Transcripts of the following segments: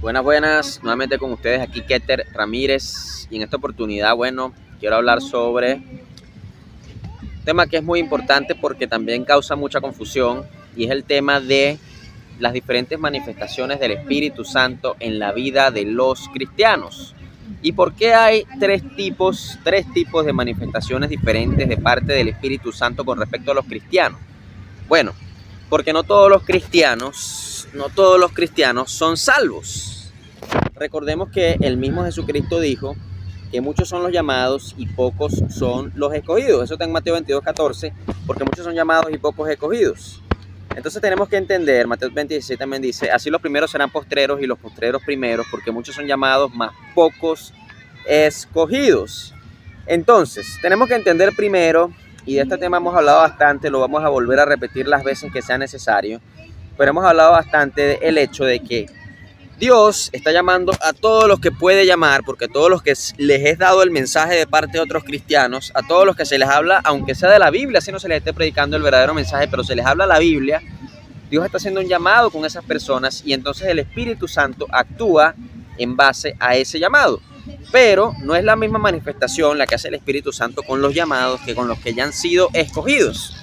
Buenas, buenas, nuevamente con ustedes aquí Keter Ramírez y en esta oportunidad, quiero hablar sobre un tema que es muy importante porque también causa mucha confusión y es el tema de las diferentes manifestaciones del Espíritu Santo en la vida de los cristianos. ¿Y por qué hay tres tipos de manifestaciones diferentes de parte del Espíritu Santo con respecto a los cristianos? Bueno, porque no todos los cristianos son salvos. Recordemos que el mismo Jesucristo dijo que muchos son los llamados y pocos son los escogidos. Eso está en Mateo 22:14, porque muchos son llamados y pocos escogidos. Entonces tenemos que entender, Mateo 26 también dice, así los primeros serán postreros y los postreros primeros, porque muchos son llamados, más pocos escogidos. Entonces, tenemos que entender primero, y de este tema hemos hablado bastante, lo vamos a volver a repetir las veces que sea necesario, pero hemos hablado bastante del hecho de que Dios está llamando a todos los que puede llamar, porque a todos los que les es dado el mensaje de parte de otros cristianos, a todos los que se les habla, aunque sea de la Biblia, así no se les esté predicando el verdadero mensaje, pero se les habla la Biblia, Dios está haciendo un llamado con esas personas y entonces el Espíritu Santo actúa en base a ese llamado. Pero no es la misma manifestación la que hace el Espíritu Santo con los llamados que con los que ya han sido escogidos.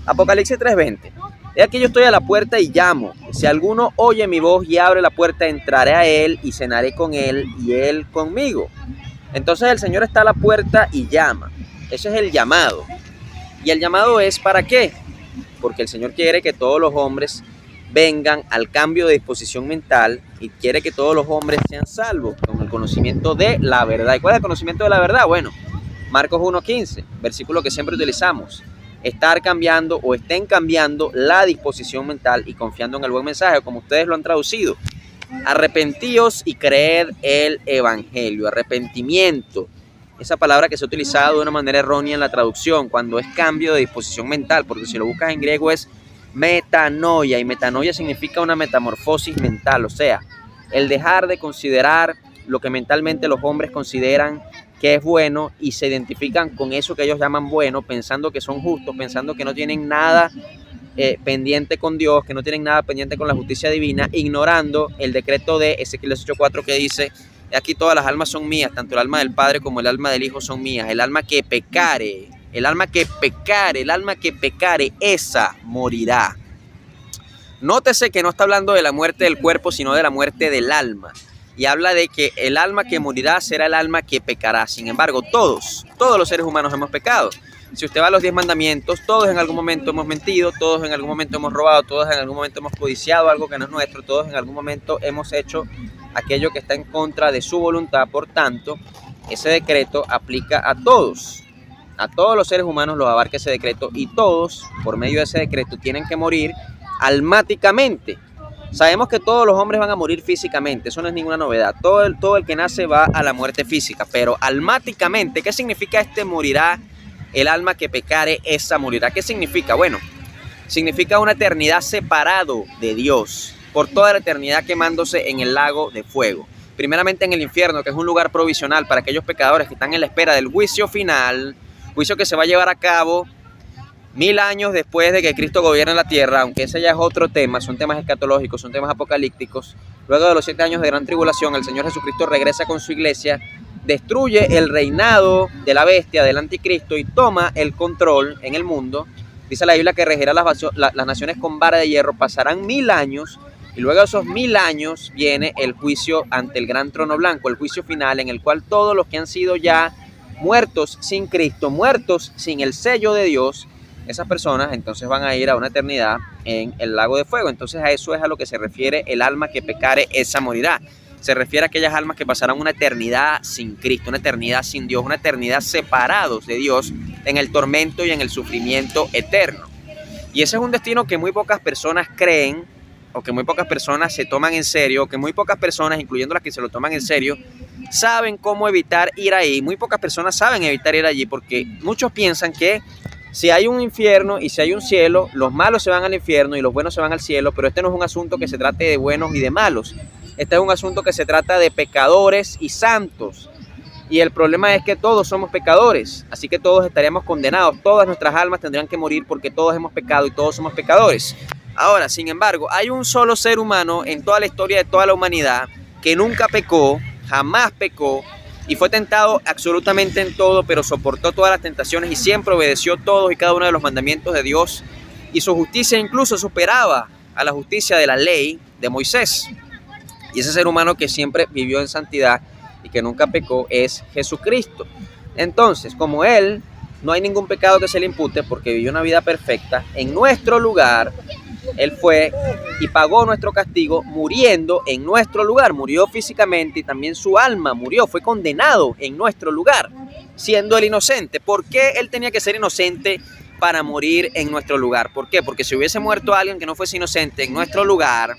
Apocalipsis 3:20. He aquí yo estoy a la puerta y llamo. Si alguno oye mi voz y abre la puerta, entraré a él y cenaré con él y él conmigo. Entonces el Señor está a la puerta y llama. Ese es el llamado. ¿Y el llamado es para qué? Porque el Señor quiere que todos los hombres vengan al cambio de disposición mental y quiere que todos los hombres sean salvos con el conocimiento de la verdad. ¿Y cuál es el conocimiento de la verdad? Bueno, Marcos 1:15, versículo que siempre utilizamos. Estar cambiando o estén cambiando la disposición mental y confiando en el buen mensaje, como ustedes lo han traducido. Arrepentíos y creed el evangelio. Arrepentimiento, esa palabra que se ha utilizado de una manera errónea en la traducción cuando es cambio de disposición mental, porque si lo buscas en griego es metanoia, y metanoia significa una metamorfosis mental, o sea, el dejar de considerar lo que mentalmente los hombres consideran que es bueno y se identifican con eso que ellos llaman bueno, pensando que son justos, pensando que no tienen nada pendiente con Dios, que no tienen nada pendiente con la justicia divina, ignorando el decreto de Ezequiel 18:4 que dice, aquí todas las almas son mías, tanto el alma del Padre como el alma del Hijo son mías, el alma que pecare, esa morirá. Nótese que no está hablando de la muerte del cuerpo, sino de la muerte del alma. Y habla de que el alma que morirá será el alma que pecará. Sin embargo, todos los seres humanos hemos pecado. Si usted va a los 10 mandamientos, todos en algún momento hemos mentido, todos en algún momento hemos robado, todos en algún momento hemos codiciado algo que no es nuestro, todos en algún momento hemos hecho aquello que está en contra de su voluntad. Por tanto, ese decreto aplica a todos los seres humanos los abarca ese decreto y todos, por medio de ese decreto, tienen que morir almáticamente. Sabemos que todos los hombres van a morir físicamente, eso no es ninguna novedad. Todo el que nace va a la muerte física, pero almáticamente, ¿qué significa morirá? El alma que pecare, esa morirá. ¿Qué significa? Bueno, significa una eternidad separado de Dios, por toda la eternidad quemándose en el lago de fuego. Primeramente en el infierno, que es un lugar provisional para aquellos pecadores que están en la espera del juicio final, juicio que se va a llevar a cabo 1000 años después de que Cristo gobierne la tierra, aunque ese ya es otro tema, son temas escatológicos, son temas apocalípticos. Luego de los 7 años de gran tribulación, el Señor Jesucristo regresa con su iglesia, destruye el reinado de la bestia, del anticristo, y toma el control en el mundo. Dice la Biblia que regirá las naciones con vara de hierro, pasarán 1000 años, y luego de esos 1000 años viene el juicio ante el gran trono blanco, el juicio final, en el cual todos los que han sido ya muertos sin Cristo, muertos sin el sello de Dios, esas personas entonces van a ir a una eternidad en el lago de fuego. Entonces a eso es a lo que se refiere el alma que pecare, esa morirá. Se refiere a aquellas almas que pasarán una eternidad sin Cristo, una eternidad sin Dios, una eternidad separados de Dios en el tormento y en el sufrimiento eterno. Y ese es un destino que muy pocas personas creen, o que muy pocas personas se toman en serio, o que muy pocas personas, incluyendo las que se lo toman en serio, saben cómo evitar ir ahí. Muy pocas personas saben evitar ir allí porque muchos piensan que si hay un infierno y si hay un cielo, los malos se van al infierno y los buenos se van al cielo, pero este no es un asunto que se trate de buenos y de malos. Este es un asunto que se trata de pecadores y santos. Y el problema es que todos somos pecadores, así que todos estaríamos condenados. Todas nuestras almas tendrían que morir porque todos hemos pecado y todos somos pecadores. Ahora, sin embargo, hay un solo ser humano en toda la historia de toda la humanidad que nunca pecó, jamás pecó, y fue tentado absolutamente en todo, pero soportó todas las tentaciones y siempre obedeció todos y cada uno de los mandamientos de Dios, y su justicia incluso superaba a la justicia de la ley de Moisés. Y ese ser humano que siempre vivió en santidad y que nunca pecó es Jesucristo. Entonces, como Él, no hay ningún pecado que se le impute porque vivió una vida perfecta. En nuestro lugar, Él fue y pagó nuestro castigo muriendo en nuestro lugar. Murió físicamente y también su alma murió, fue condenado en nuestro lugar, siendo Él inocente. ¿Por qué Él tenía que ser inocente para morir en nuestro lugar? ¿Por qué? Porque si hubiese muerto alguien que no fuese inocente en nuestro lugar,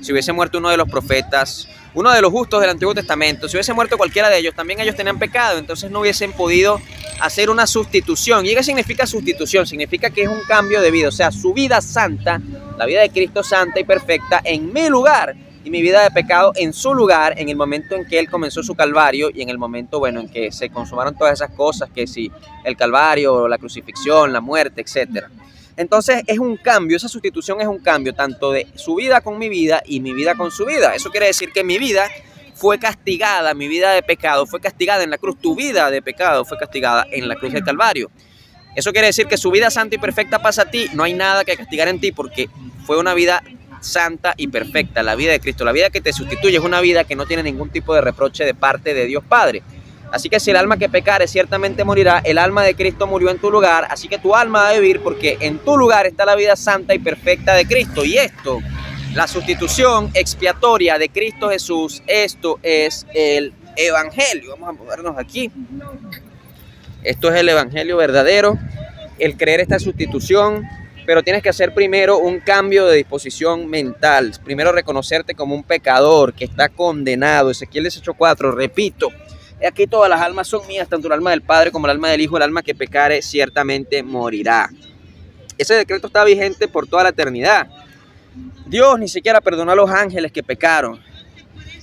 si hubiese muerto uno de los profetas, uno de los justos del Antiguo Testamento, si hubiese muerto cualquiera de ellos, también ellos tenían pecado, entonces no hubiesen podido hacer una sustitución. ¿Y qué significa sustitución? Significa que es un cambio de vida, o sea, su vida santa, la vida de Cristo santa y perfecta en mi lugar, y mi vida de pecado en su lugar, en el momento en que Él comenzó su calvario y en el momento, bueno, en que se consumaron todas esas cosas, que si el calvario, la crucifixión, la muerte, etcétera. Entonces es un cambio, esa sustitución es un cambio tanto de su vida con mi vida y mi vida con su vida. Eso quiere decir que mi vida fue castigada, mi vida de pecado fue castigada en la cruz, tu vida de pecado fue castigada en la cruz del Calvario. Eso quiere decir que su vida santa y perfecta pasa a ti, no hay nada que castigar en ti porque fue una vida santa y perfecta, la vida de Cristo. La vida que te sustituye es una vida que no tiene ningún tipo de reproche de parte de Dios Padre. Así que si el alma que pecare ciertamente morirá, el alma de Cristo murió en tu lugar, así que tu alma va a vivir porque en tu lugar está la vida santa y perfecta de Cristo. Y esto, la sustitución expiatoria de Cristo Jesús, esto es el Evangelio. Vamos a movernos aquí. Esto es el Evangelio verdadero, el creer esta sustitución, pero tienes que hacer primero un cambio de disposición mental. Primero reconocerte como un pecador que está condenado. Ezequiel 18:4, repito. Aquí todas las almas son mías, tanto el alma del Padre como el alma del Hijo. El alma que pecare ciertamente morirá. Ese decreto está vigente por toda la eternidad. Dios ni siquiera perdonó a los ángeles que pecaron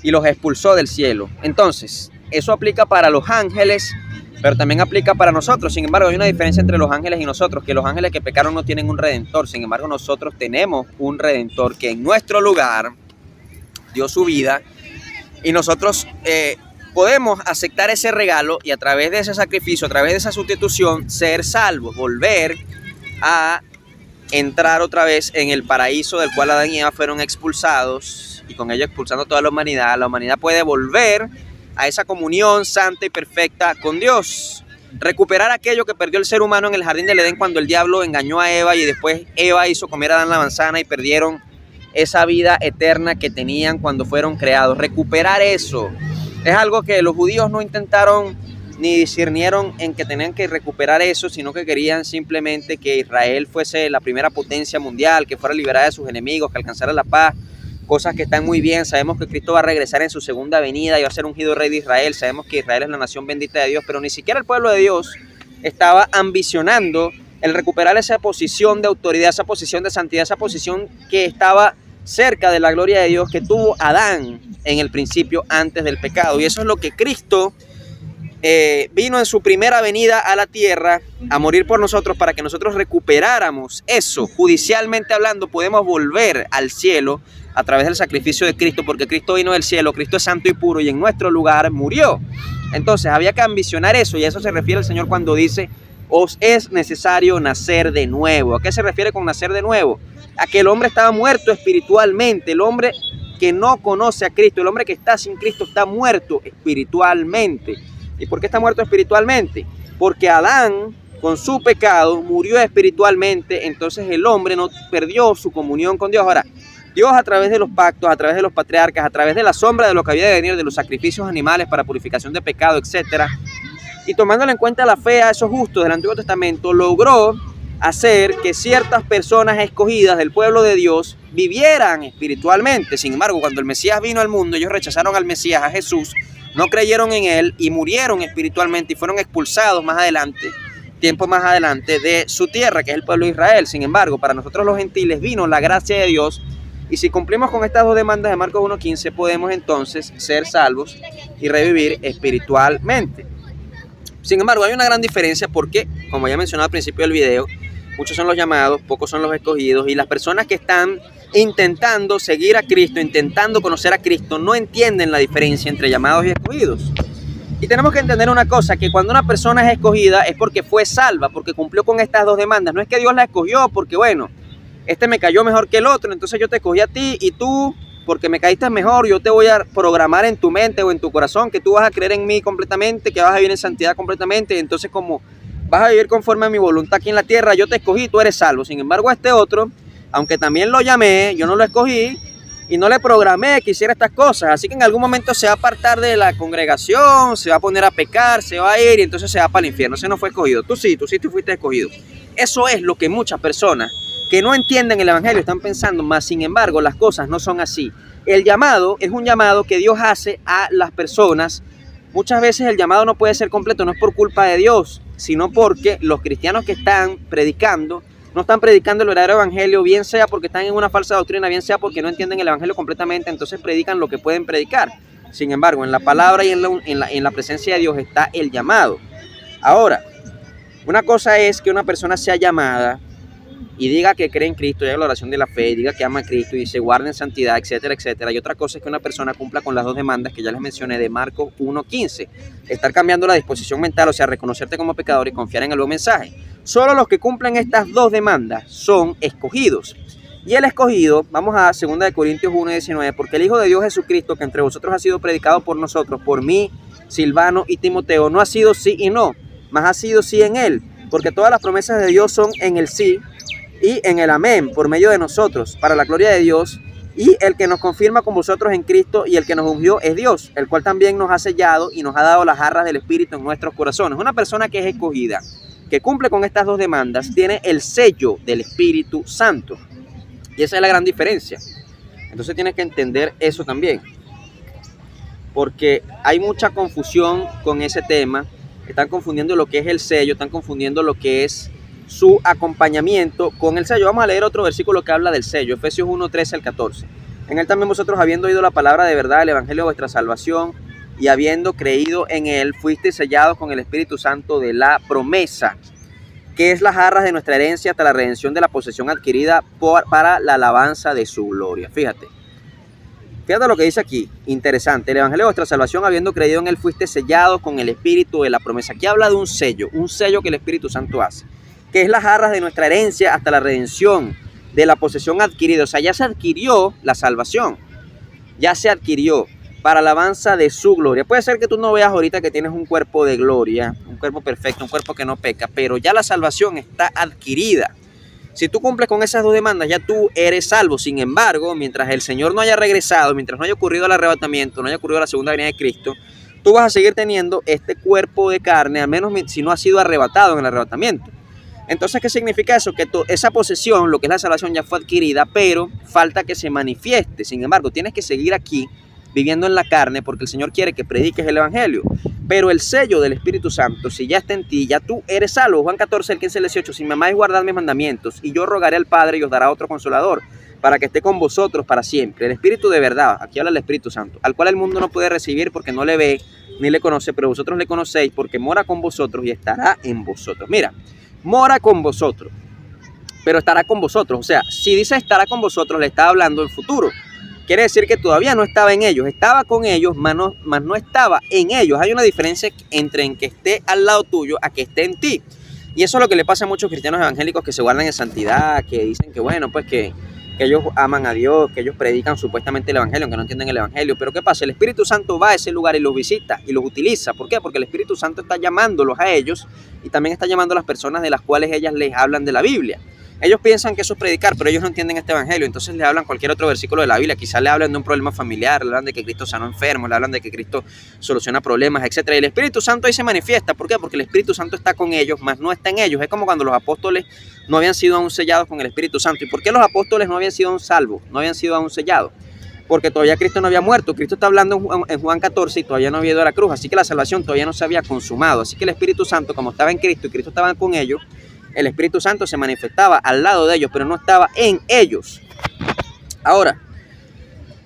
y los expulsó del cielo. Entonces, eso aplica para los ángeles, pero también aplica para nosotros. Sin embargo, hay una diferencia entre los ángeles y nosotros, que los ángeles que pecaron no tienen un redentor. Sin embargo, nosotros tenemos un redentor que en nuestro lugar dio su vida y nosotros podemos aceptar ese regalo y a través de ese sacrificio, a través de esa sustitución, ser salvos, volver a entrar otra vez en el paraíso del cual Adán y Eva fueron expulsados y con ello expulsando toda la humanidad. La humanidad puede volver a esa comunión santa y perfecta con Dios. Recuperar aquello que perdió el ser humano en el jardín del Edén cuando el diablo engañó a Eva y después Eva hizo comer a Adán la manzana y perdieron esa vida eterna que tenían cuando fueron creados. Recuperar eso es algo que los judíos no intentaron ni discernieron en que tenían que recuperar eso, sino que querían simplemente que Israel fuese la primera potencia mundial, que fuera liberada de sus enemigos, que alcanzara la paz, cosas que están muy bien. Sabemos que Cristo va a regresar en su segunda venida y va a ser ungido rey de Israel. Sabemos que Israel es la nación bendita de Dios, pero ni siquiera el pueblo de Dios estaba ambicionando el recuperar esa posición de autoridad, esa posición de santidad, esa posición que estaba cerca de la gloria de Dios que tuvo Adán en el principio antes del pecado. Y eso es lo que Cristo vino en su primera venida a la tierra a morir por nosotros para que nosotros recuperáramos eso. Judicialmente hablando, podemos volver al cielo a través del sacrificio de Cristo, porque Cristo vino del cielo, Cristo es santo y puro y en nuestro lugar murió. Entonces había que ambicionar eso, y a eso se refiere el Señor cuando dice: os es necesario nacer de nuevo. ¿A qué se refiere con nacer de nuevo? A que el hombre estaba muerto espiritualmente. El hombre que no conoce a Cristo, el hombre que está sin Cristo, está muerto espiritualmente. ¿Y por qué está muerto espiritualmente? Porque Adán, con su pecado, murió espiritualmente. Entonces el hombre no perdió su comunión con Dios. Ahora, Dios, a través de los pactos, a través de los patriarcas, a través de la sombra de lo que había de venir, de los sacrificios animales para purificación de pecado, etcétera, y tomándole en cuenta la fe a esos justos del Antiguo Testamento, logró hacer que ciertas personas escogidas del pueblo de Dios vivieran espiritualmente. Sin embargo, cuando el Mesías vino al mundo, ellos rechazaron al Mesías, a Jesús, no creyeron en él y murieron espiritualmente y fueron expulsados más adelante, tiempo más adelante, de su tierra, que es el pueblo de Israel. Sin embargo, para nosotros los gentiles vino la gracia de Dios, y si cumplimos con estas dos demandas de Marcos 1:15, podemos entonces ser salvos y revivir espiritualmente. Sin embargo, hay una gran diferencia porque, como ya mencionado al principio del video, muchos son los llamados, pocos son los escogidos, y las personas que están intentando seguir a Cristo, intentando conocer a Cristo, no entienden la diferencia entre llamados y escogidos. Y tenemos que entender una cosa, que cuando una persona es escogida es porque fue salva, porque cumplió con estas dos demandas. No es que Dios la escogió porque, bueno, este me cayó mejor que el otro, entonces yo te escogí a ti y tú, porque me caíste mejor, yo te voy a programar en tu mente o en tu corazón que tú vas a creer en mí completamente, que vas a vivir en santidad completamente, y entonces como vas a vivir conforme a mi voluntad aquí en la tierra, yo te escogí, tú eres salvo. Sin embargo, a este otro, aunque también lo llamé, yo no lo escogí y no le programé que hiciera estas cosas. Así que en algún momento se va a apartar de la congregación, se va a poner a pecar, se va a ir y entonces se va para el infierno. Ese no fue escogido. Tú fuiste escogido. Eso es lo que muchas personas que no entienden el evangelio están pensando, más sin embargo las cosas no son así. El llamado es un llamado que Dios hace a las personas. Muchas veces el llamado no puede ser completo, no es por culpa de Dios, sino porque los cristianos que están predicando no están predicando el verdadero evangelio, bien sea porque están en una falsa doctrina, bien sea porque no entienden el evangelio completamente, entonces predican lo que pueden predicar. Sin embargo, en la palabra y en la presencia de Dios está el llamado. Ahora, una cosa es que una persona sea llamada y diga que cree en Cristo, y haga la oración de la fe, diga que ama a Cristo y dice guarda en santidad, etcétera, etcétera. Y otra cosa es que una persona cumpla con las dos demandas que ya les mencioné de Marcos 1:15. Estar cambiando la disposición mental, o sea, reconocerte como pecador y confiar en el buen mensaje. Solo los que cumplen estas dos demandas son escogidos. Y el escogido, vamos a 2 Corintios 1:19, porque el Hijo de Dios Jesucristo, que entre vosotros ha sido predicado por nosotros, por mí, Silvano y Timoteo, no ha sido sí y no, mas ha sido sí en él, porque todas las promesas de Dios son en el sí y en el amén, por medio de nosotros, para la gloria de Dios. Y el que nos confirma con vosotros en Cristo y el que nos ungió es Dios, el cual también nos ha sellado y nos ha dado las arras del Espíritu en nuestros corazones. Una persona que es escogida, que cumple con estas dos demandas, tiene el sello del Espíritu Santo. Y esa es la gran diferencia. Entonces tienes que entender eso también, porque hay mucha confusión con ese tema. Están confundiendo lo que es el sello, están confundiendo lo que es su acompañamiento con el sello. Vamos a leer otro versículo que habla del sello, Efesios 1:13 al 14. En él también vosotros, habiendo oído la palabra de verdad, el evangelio de vuestra salvación, y habiendo creído en él, fuisteis sellados con el Espíritu Santo de la promesa, que es las arras de nuestra herencia hasta la redención de la posesión adquirida para la alabanza de su gloria. Fíjate lo que dice aquí, interesante. El evangelio de vuestra salvación, habiendo creído en él, fuiste sellados con el Espíritu de la promesa. Aquí habla de un sello que el Espíritu Santo hace, que es las arras de nuestra herencia hasta la redención de la posesión adquirida. O sea, ya se adquirió la salvación, ya se adquirió para alabanza de su gloria. Puede ser que tú no veas ahorita que tienes un cuerpo de gloria, un cuerpo perfecto, un cuerpo que no peca, pero ya la salvación está adquirida. Si tú cumples con esas dos demandas, ya tú eres salvo. Sin embargo, mientras el Señor no haya regresado, mientras no haya ocurrido el arrebatamiento, no haya ocurrido la segunda venida de Cristo, tú vas a seguir teniendo este cuerpo de carne, al menos si no has sido arrebatado en el arrebatamiento. Entonces, ¿qué significa eso? Que esa posesión, lo que es la salvación, ya fue adquirida, pero falta que se manifieste. Sin embargo, tienes que seguir aquí viviendo en la carne, porque el Señor quiere que prediques el evangelio. Pero el sello del Espíritu Santo, si ya está en ti, ya tú eres salvo. Juan 14, el 15 al 18, si me amáis, guardad mis mandamientos, y yo rogaré al Padre y os dará otro consolador, para que esté con vosotros para siempre. El Espíritu de verdad, aquí habla el Espíritu Santo, al cual el mundo no puede recibir porque no le ve ni le conoce, pero vosotros le conocéis porque mora con vosotros y estará en vosotros. Mira, mora con vosotros, pero estará con vosotros. O sea, si dice estará con vosotros, le está hablando en futuro. Quiere decir que todavía no estaba en ellos, estaba con ellos, mas no estaba en ellos. Hay una diferencia entre en que esté al lado tuyo a que esté en ti. Y eso es lo que le pasa a muchos cristianos evangélicos que se guardan en santidad, que dicen que bueno, pues que ellos aman a Dios, que ellos predican supuestamente el evangelio, aunque no entienden el evangelio. Pero ¿qué pasa? El Espíritu Santo va a ese lugar y los visita y los utiliza. ¿Por qué? Porque el Espíritu Santo está llamándolos a ellos y también está llamando a las personas de las cuales ellas les hablan de la Biblia. Ellos piensan que eso es predicar, pero ellos no entienden este evangelio, entonces le hablan cualquier otro versículo de la Biblia. Quizás le hablan de un problema familiar, le hablan de que Cristo sanó enfermos, le hablan de que Cristo soluciona problemas, etc. Y el Espíritu Santo ahí se manifiesta. ¿Por qué? Porque el Espíritu Santo está con ellos, mas no está en ellos. Es como cuando los apóstoles no habían sido aún sellados con el Espíritu Santo. ¿Y por qué los apóstoles no habían sido aún salvos, no habían sido aún sellados? Porque todavía Cristo no había muerto. Cristo está hablando en Juan 14 y todavía no había ido a la cruz, así que la salvación todavía no se había consumado. Así que el Espíritu Santo, como estaba en Cristo y Cristo estaba con ellos, el Espíritu Santo se manifestaba al lado de ellos, pero no estaba en ellos. Ahora,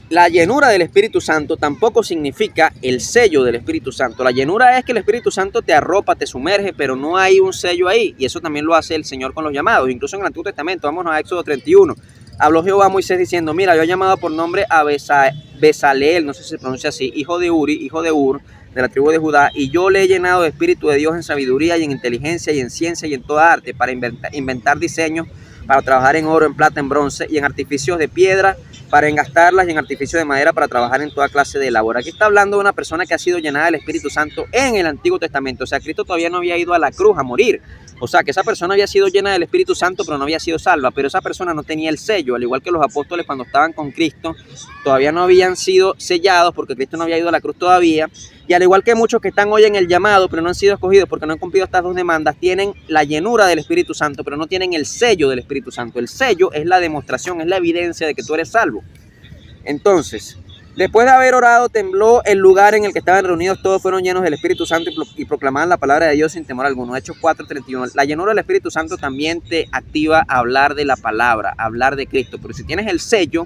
la llenura del Espíritu Santo tampoco significa el sello del Espíritu Santo. La llenura es que el Espíritu Santo te arropa, te sumerge, pero no hay un sello ahí. Y eso también lo hace el Señor con los llamados. Incluso en el Antiguo Testamento, vámonos a Éxodo 31. habló Jehová a Moisés diciendo, mira, yo he llamado por nombre a Bezaleel, no sé si se pronuncia así, hijo de Uri, hijo de Ur, de la tribu de Judá, y yo le he llenado de espíritu de Dios en sabiduría y en inteligencia y en ciencia y en toda arte, para inventar diseños, para trabajar en oro, en plata, en bronce y en artificios de piedra, para engastarlas y en artificios de madera, para trabajar en toda clase de labor. Aquí está hablando de una persona que ha sido llenada del Espíritu Santo en el Antiguo Testamento. O sea, Cristo todavía no había ido a la cruz a morir. O sea, que esa persona había sido llena del Espíritu Santo, pero no había sido salva. Pero esa persona no tenía el sello, al igual que los apóstoles cuando estaban con Cristo, todavía no habían sido sellados porque Cristo no había ido a la cruz todavía. Y al igual que muchos que están hoy en el llamado, pero no han sido escogidos porque no han cumplido estas dos demandas, tienen la llenura del Espíritu Santo, pero no tienen el sello del Espíritu Santo. El sello es la demostración, es la evidencia de que tú eres salvo. Entonces, después de haber orado, tembló el lugar en el que estaban reunidos, todos fueron llenos del Espíritu Santo y proclamaban la palabra de Dios sin temor alguno. Hechos 4:31. La llenura del Espíritu Santo también te activa a hablar de la palabra, a hablar de Cristo. Pero si tienes el sello,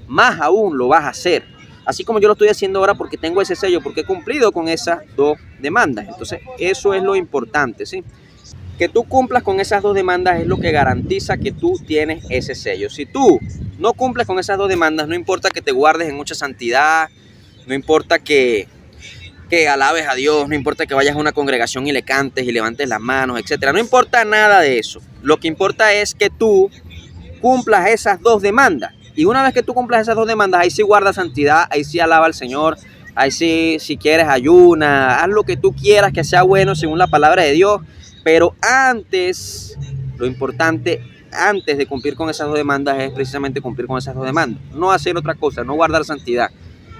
más aún lo vas a hacer. Así como yo lo estoy haciendo ahora porque tengo ese sello, porque he cumplido con esas dos demandas. Entonces, eso es lo importante, ¿sí? Que tú cumplas con esas dos demandas es lo que garantiza que tú tienes ese sello. Si tú no cumples con esas dos demandas, no importa que te guardes en mucha santidad, no importa que alabes a Dios, no importa que vayas a una congregación y le cantes y levantes las manos, etcétera. No importa nada de eso. Lo que importa es que tú cumplas esas dos demandas. Y una vez que tú cumplas esas dos demandas, ahí sí guarda santidad, ahí sí alaba al Señor, ahí sí, si quieres, ayuna, haz lo que tú quieras que sea bueno según la palabra de Dios. Pero antes, lo importante, antes de cumplir con esas dos demandas es precisamente cumplir con esas dos demandas. No hacer otra cosa, no guardar santidad,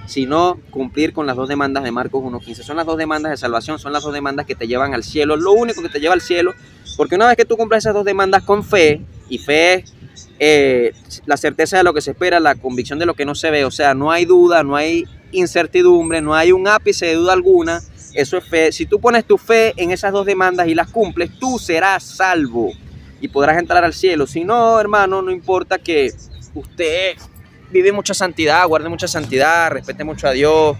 sino cumplir con las dos demandas de Marcos 1:15. Son las dos demandas de salvación, son las dos demandas que te llevan al cielo, lo único que te lleva al cielo, porque una vez que tú cumples esas dos demandas con fe, y fe es la certeza de lo que se espera, la convicción de lo que no se ve, o sea, no hay duda, no hay incertidumbre, no hay un ápice de duda alguna. Eso es fe. Si tú pones tu fe en esas dos demandas y las cumples, tú serás salvo y podrás entrar al cielo. Si no, hermano, no importa que usted vive mucha santidad, guarde mucha santidad, respete mucho a Dios,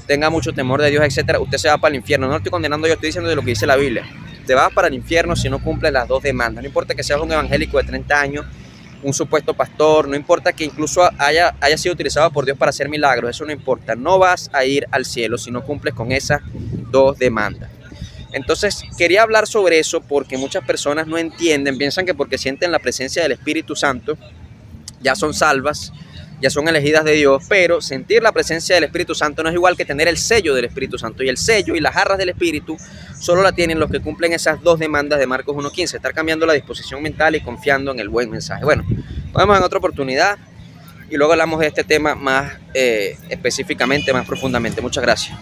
tenga mucho temor de Dios, etcétera, usted se va para el infierno. No lo estoy condenando, yo estoy diciendo de lo que dice la Biblia. Te vas para el infierno si no cumples las dos demandas. No importa que seas un evangélico de 30 años, un supuesto pastor, no importa que incluso haya sido utilizado por Dios para hacer milagros, eso no importa. No vas a ir al cielo si no cumples con esas dos demandas. Entonces, quería hablar sobre eso porque muchas personas no entienden, piensan que porque sienten la presencia del Espíritu Santo, ya son salvas, ya son elegidas de Dios, pero sentir la presencia del Espíritu Santo no es igual que tener el sello del Espíritu Santo. Y el sello y las arras del Espíritu solo la tienen los que cumplen esas dos demandas de Marcos 1:15, estar cambiando la disposición mental y confiando en el buen mensaje. Bueno, nos vemos en otra oportunidad y luego hablamos de este tema más específicamente, más profundamente. Muchas gracias.